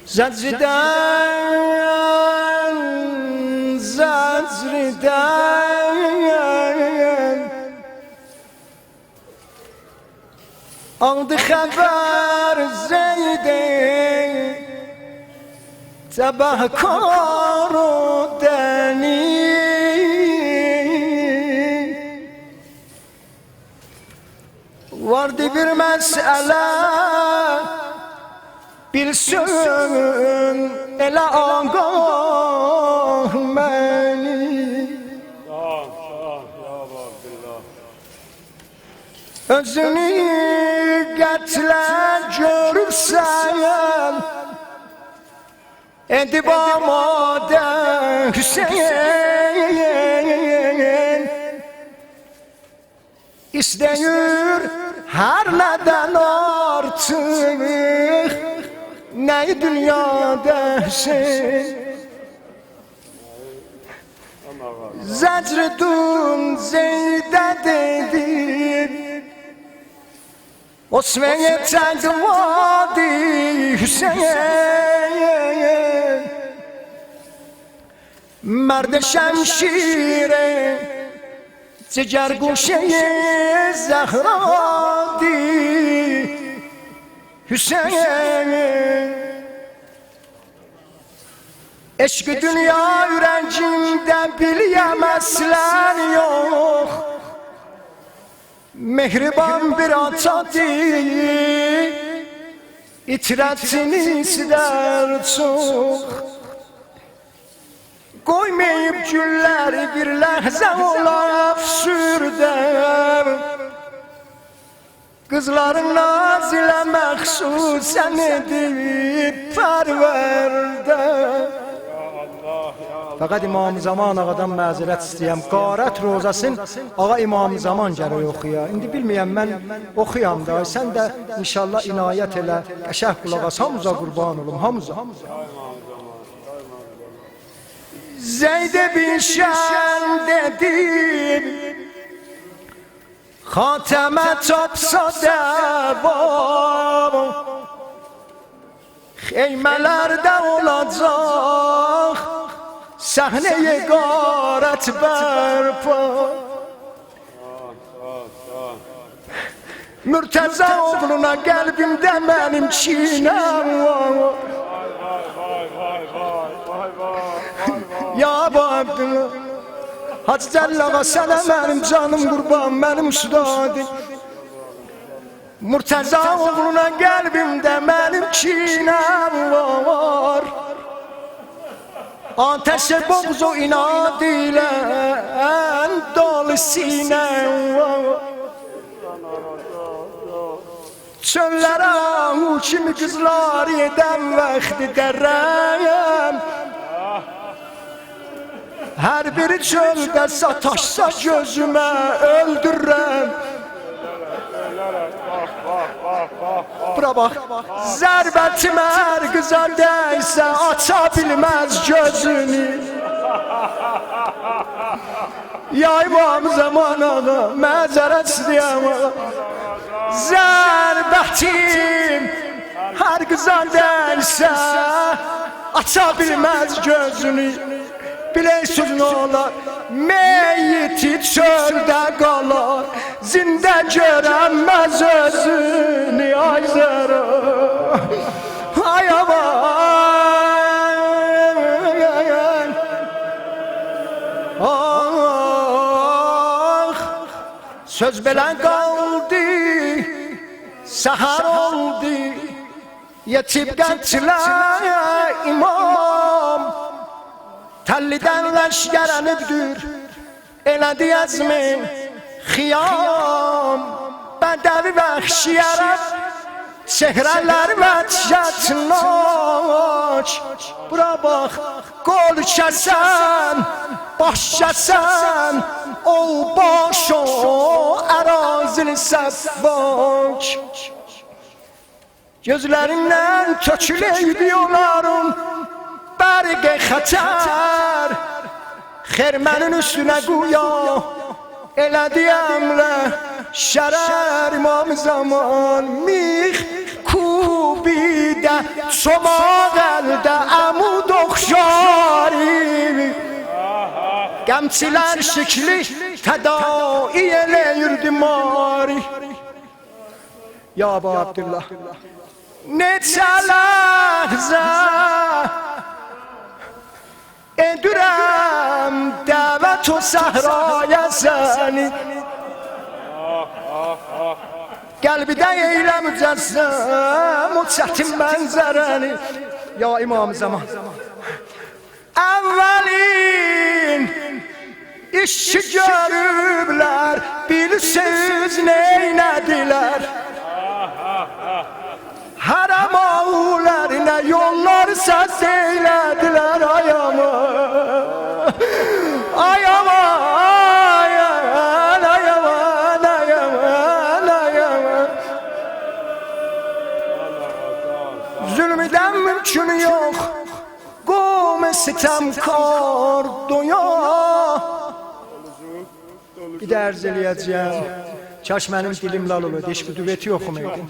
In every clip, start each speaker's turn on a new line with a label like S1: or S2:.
S1: Zəcrdən aldı xəbər Zeydin təbəhkar o dəni vardı bir məsələ bilsin elə ağah məni özünü qətlə görürsən edib amadə Hüseyin istəyir hər nədən artıq nəyi dünyada Hüseyin Zəcrdun Zeydə dedi Osman'ya təqvadi Hüseyin Mərd şəmşire Ciger guşeye Zehradi Hüseyin Eşk-i dünya yüreğimde biliyemezler yok Mehriban bir atadır İtiratini ister çok Koymayıp gülleri bir lehze ola sürdüm Kızların nazile məxsusən edip pərverdə Fəqət İmam-ı Zaman ağadan məzirət istəyəm Qarət rozasın ağa İmam-ı Zaman gərək oxuya İndi bilməyəm mən oxuyam da Sən də inşallah inayət elə Qəşəh qulaq as hamıza qurban olum hamıza Zeyd bin Şən dedim Xatəmə tapsa dəvam Xeymələrdə olacaq Səhnəyə qarət bərpa Mürtəza oğluna qəlbimdə mənim çiğnəm Ya Abdullah Hacı Cəllağa sənə mənim canım qurban, mənim üstadim Mürtəza oğluna qəlbimdə mənim kinəm var Ateşe boğz o inad ilə dolu sinəm var Çöllərə o kimi qızlar edən vaxtı dərrəyəm Her biri çöldə sataşsa gözümə öldürürəm Bura bax Zərbətim hər qıza dəysə aça bilməz gözünü Ya İmam Zaman ağa məzərət istəyəm Zərbətim hər qıza dəysə aça bilməz gözünü Bileysiz ne olar, meyyiti çöldə qalar Zində görənməz özünü, ay zərə Ay aman Ah, söz belən qaldı, səhər oldu Yetib gənclər imam Təllidən ləşgərənibdir, elədi əzmin xiyam Bədəvi vəxşiyərəm, çehrələr vəçətnaç Bura bax, qol kəsən, baş kəsən O baş o, ərazili səbbak Gözlərindən töküləydi onların Bərqə xətər Xermənin üstünə quya Elədi əmrə şərər İmam Zaman Mix kubidə çomaq əl Gəmçilər şikli tədai eləyirdi mari. Ya Əbu Abdullah, neçə ləhzə edirəm dəvət o səhraya səni. Qəlbidə eylə mücəssəm o çətin mənzərəni. Ya İmam Zaman, əvvəlin işi görüblər, bilsiz neynədilər. Haram ağularına yollar səs eylədilər. Ay aman, ay aman, ay aman, ay aman, ay aman, ay aman. Zülmüdən mümkün yox, qom sitemkar doya. Bir də ərz eləyəcəyəm, kaş mənim dilim lal olur, deşki düveti oxumaydım.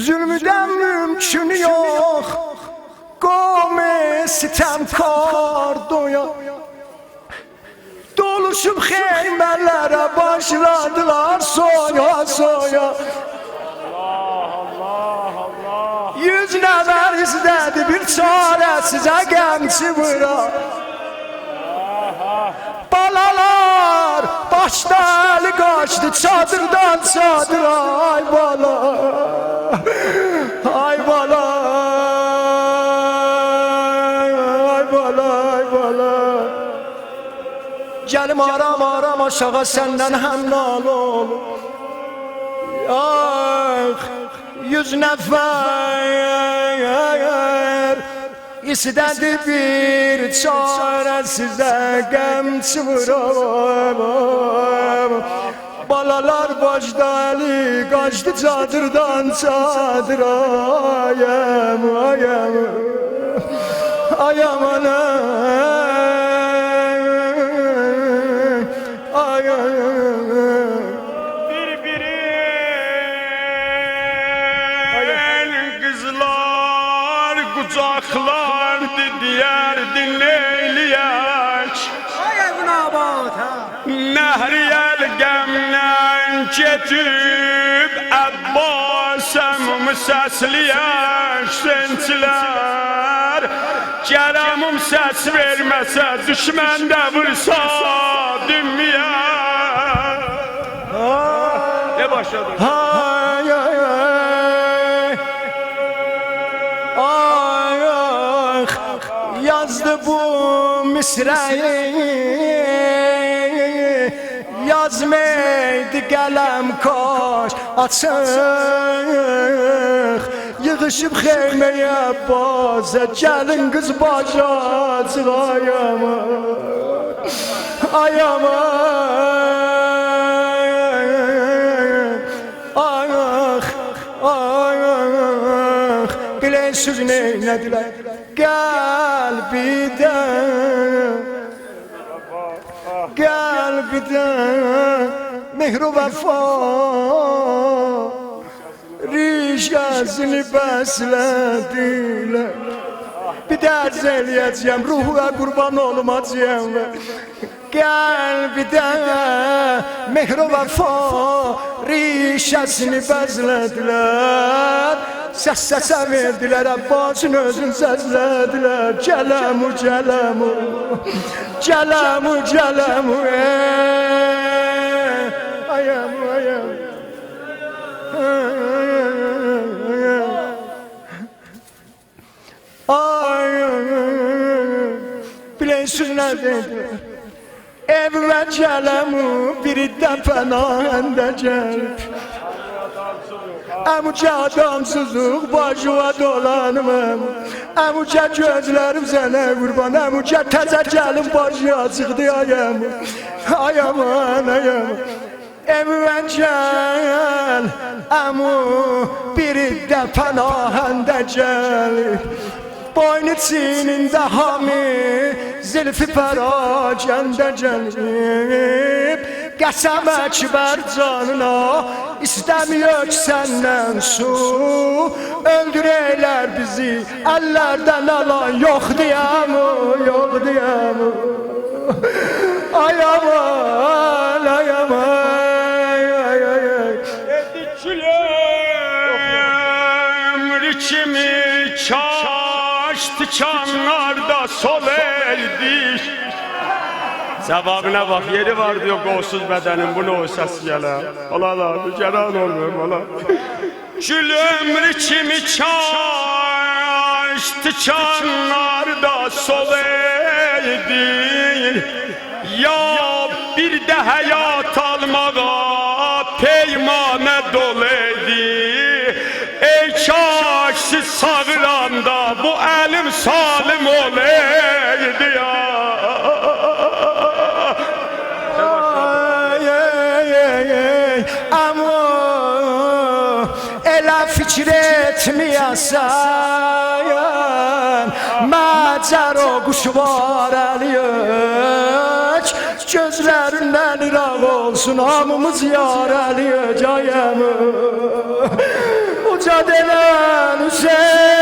S1: Zulmüdən mümkün yox, qom sitemkar doya. Doluşub xeymələrə başladılar soya soya. Yüz nəvər izlədi bir çarəsizə qəmçi vura. Balalar başda əli qaçdı çadırdan çadıra. Ay bala, ay bala, ay bala, ay bala. Gəlim aram aram aşağı səndən həmnal olur. Ax, 100 nəfər İstədi bir çarəsizə qəmçi vuram. Balalar başda əli qaçdı çadırdan çadıra. Ayam, ayam, ayam anam, ayam.
S2: Birbirinin kızlar kucaklar diğer dinleyliyak.
S1: Ay Əbu Nabat, ha.
S2: Nehriyel gemlen ketib Abbas'ım səsliyək sençilər. Keremim ses verməsə düşmən də vursa dünya. Ne başladı?
S1: Ay ay ay, ay ay, yazdı bu misrayı, yazmaydı qələm kaş açıq. Yığışıb xeyməyə bazə, gəlin qız baca açıq. Ay aman, ay aman, ay ay, bileysiz neynədilər qəlbidən, qəlbidən mehru vəfa rişəsini bəslədilər. Bir dərz eləyəcəyəm, ruhuna qurban olmacıyam. Qəlbidən mehru vəfa rişəsini bəzlədilər. Səs-səsə verdilər, Abbasın özün səslədilər. Gələmu, gələmu, gələmu, gələmu, ayamu, ayamu. Ay, bileysiz nə dediler? Evvə gələmu biri də pənahəndə gəlib. Əmucə adamsızlıq başıma dolanım. Əmucə gözlərim sənə qurban. Əmucə təzə gəlin başı açıqdı ayam. Ayaman, ayaman. Evvə gəl, əmu biri də pənahəndə gəlib. Boynu çiynində hami, zilfi pərakəndə gəlib. Qəsəm əkbər canına, istəmiyor ki səndən su. Öldür eylər istəyər bizi əllərdən alan yox deyəm, yox deyəm. Ay aman, ay aman, ay ay ay.
S2: Edikülüm rikimi kaş tikanlarda sol eldik. Sevabına bak, yeri var diyor kolsuz bedenin, bu ne o ses gele. Allah Allah, bir ceran olmuyorum Allah. Gülüm rikimi kaş tikanlarda sol eldik. Ya bir de hayat almağa peymane doleydi. Ey kaş siz sağıranda bu elim salim olaydı ya.
S1: Ay ay ay ay. Ama elə fikir etməyəsən, macəro quşu var əliyək, gözlərindən iraq olsun hamımız yar əliyək ayəmi. Uca denən Hüseyin